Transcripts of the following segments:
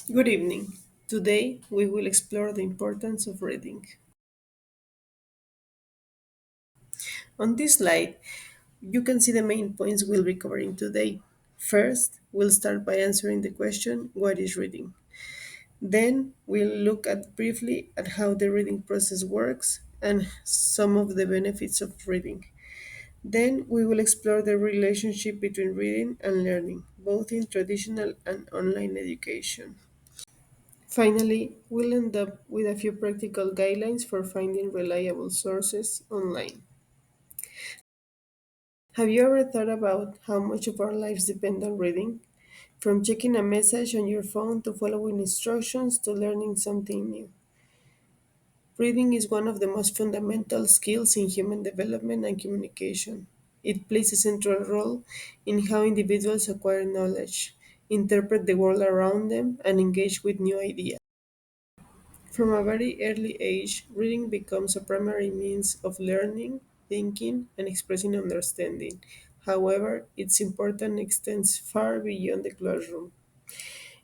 Good evening. Today we will explore the importance of reading. On this slide, you can see the main points we'll be covering today. First, we'll start by answering the question, what is reading? Then, we'll look at briefly at how the reading process works and some of the benefits of reading. Then, we will explore the relationship between reading and learning, both in traditional and online education. Finally, we'll end up with a few practical guidelines for finding reliable sources online. Have you ever thought about how much of our lives depend on reading? From checking a message on your phone to following instructions to learning something new. Reading is one of the most fundamental skills in human development and communication. It plays a central role in how individuals acquire knowledge, interpret the world around them, and engage with new ideas. From a very early age, reading becomes a primary means of learning, thinking, and expressing understanding. However, its importance extends far beyond the classroom.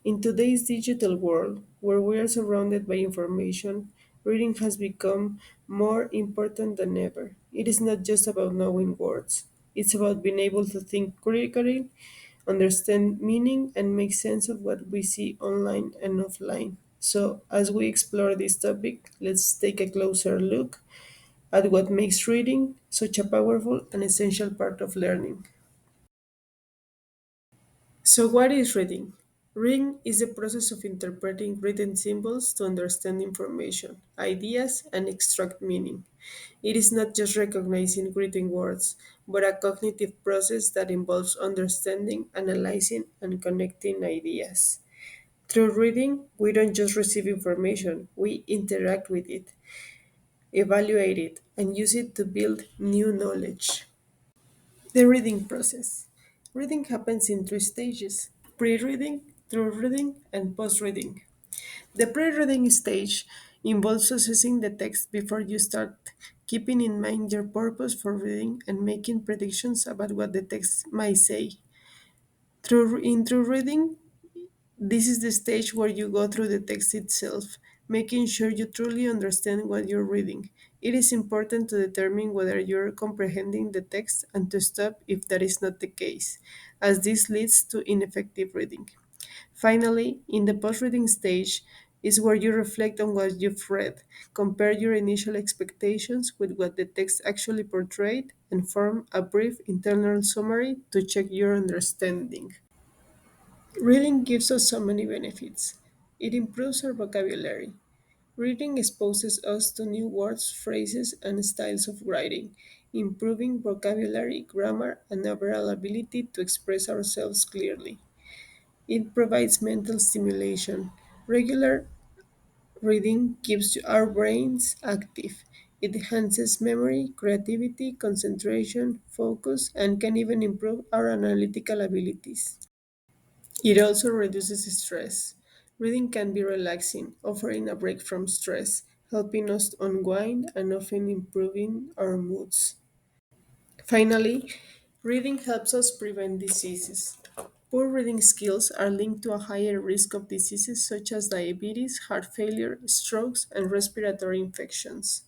In today's digital world, where we are surrounded by information, reading has become more important than ever. It is not just about knowing words, it's about being able to think critically, understand meaning, and make sense of what we see online and offline. So, as we explore this topic, let's take a closer look at what makes reading such a powerful and essential part of learning. So, what is reading? Reading is the process of interpreting written symbols to understand information, ideas, and extract meaning. It is not just recognizing written words, but a cognitive process that involves understanding, analyzing, and connecting ideas. Through reading, we don't just receive information, we interact with it, evaluate it, and use it to build new knowledge. The reading process. Reading happens in three stages: pre reading, through reading, and post reading. The pre reading stage involves assessing the text before you start, keeping in mind your purpose for reading and making predictions about what the text might say. Through reading, this is the stage where you go through the text itself, making sure you truly understand what you're reading. It is important to determine whether you're comprehending the text and to stop if that is not the case, as this leads to ineffective reading. Finally, in the post reading stage, is where you reflect on what you've read, compare your initial expectations with what the text actually portrayed, and form a brief internal summary to check your understanding. Reading gives us so many benefits. It improves our vocabulary. Reading exposes us to new words, phrases, and styles of writing, improving vocabulary, grammar, and overall ability to express ourselves clearly. It provides mental stimulation. Regular reading keeps our brains active. It enhances memory, creativity, concentration, focus, and can even improve our analytical abilities. It also reduces stress. Reading can be relaxing, offering a break from stress, helping us unwind and often improving our moods. Finally, reading helps us prevent diseases. Poor reading skills are linked to a higher risk of diseases such as diabetes, heart failure, strokes, and respiratory infections.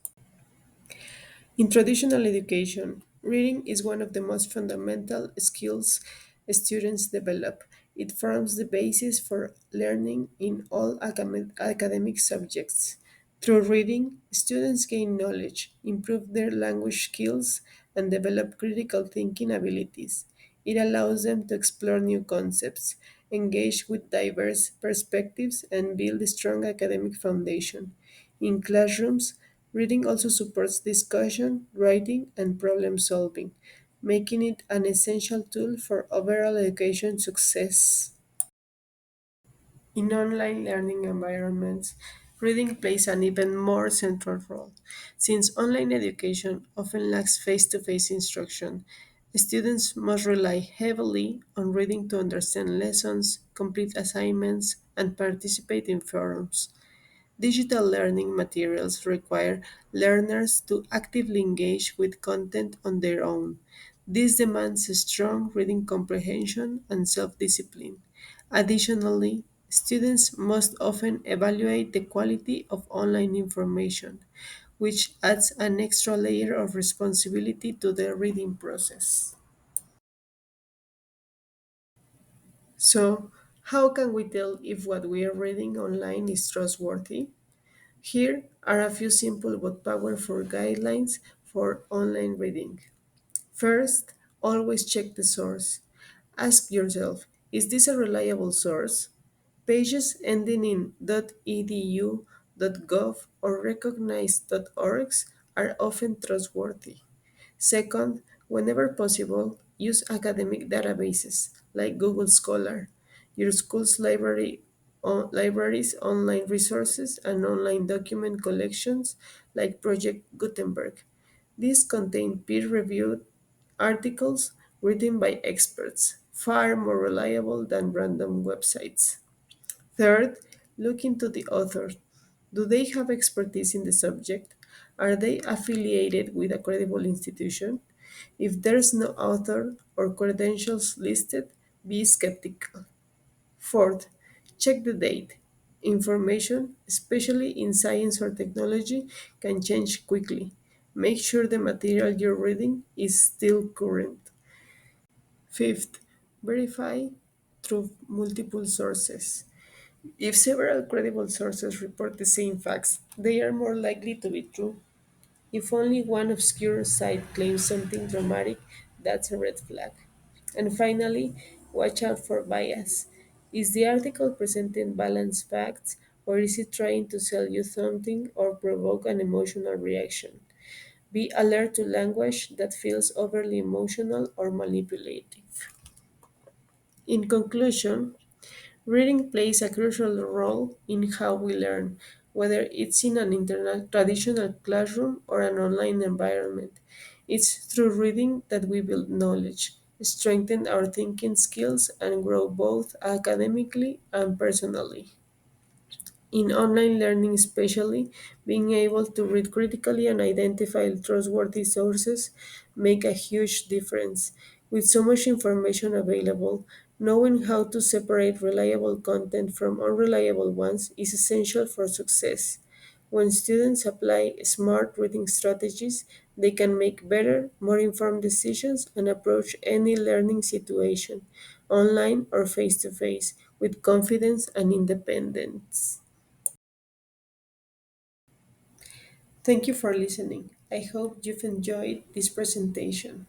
In traditional education, reading is one of the most fundamental skills students develop. It forms the basis for learning in all academic subjects. Through reading, students gain knowledge, improve their language skills, and develop critical thinking abilities. It allows them to explore new concepts, engage with diverse perspectives, and build a strong academic foundation. In classrooms, reading also supports discussion, writing, and problem solving, making it an essential tool for overall education success. In online learning environments, reading plays an even more central role. Since online education often lacks face to face instruction, students must rely heavily on reading to understand lessons, complete assignments, and participate in forums. Digital learning materials require learners to actively engage with content on their own. This demands a strong reading comprehension and self discipline. Additionally, Students must often evaluate the quality of online information, which adds an extra layer of responsibility to the reading process. So, how can we tell if what we are reading online is trustworthy? Here are a few simple but powerful guidelines for online reading. First, always check the source. Ask yourself, is this a reliable source? Pages ending in .edu, .gov, or recognized.orgs are often trustworthy. Second, whenever possible, use academic databases like Google Scholar, your school's libraries, online resources, and online document collections like Project Gutenberg. These contain peer-reviewed articles written by experts, far more reliable than random websites. Third, look into the author. Do they have expertise in the subject? Are they affiliated with a credible institution? If there's no author or credentials listed, be skeptical. Fourth, check the date. Information, especially in science or technology, can change quickly. Make sure the material you're reading is still current. Fifth, verify through multiple sources. If several credible sources report the same facts, they are more likely to be true. If only one obscure site claims something dramatic, that's a red flag. And finally, watch out for bias. Is the article presenting balanced facts, or is it trying to sell you something or provoke an emotional reaction? Be alert to language that feels overly emotional or manipulative. In conclusion, reading plays a crucial role in how we learn, whether it's in an traditional classroom or an online environment. It's through reading that we build knowledge, strengthen our thinking skills, and grow both academically and personally. In online learning, especially, being able to read critically and identify trustworthy sources make a huge difference. With so much information available, knowing how to separate reliable content from unreliable ones is essential for success. When students apply smart reading strategies, they can make better, more informed decisions and approach any learning situation, online or face to face, with confidence and independence. Thank you for listening. I hope you've enjoyed this presentation.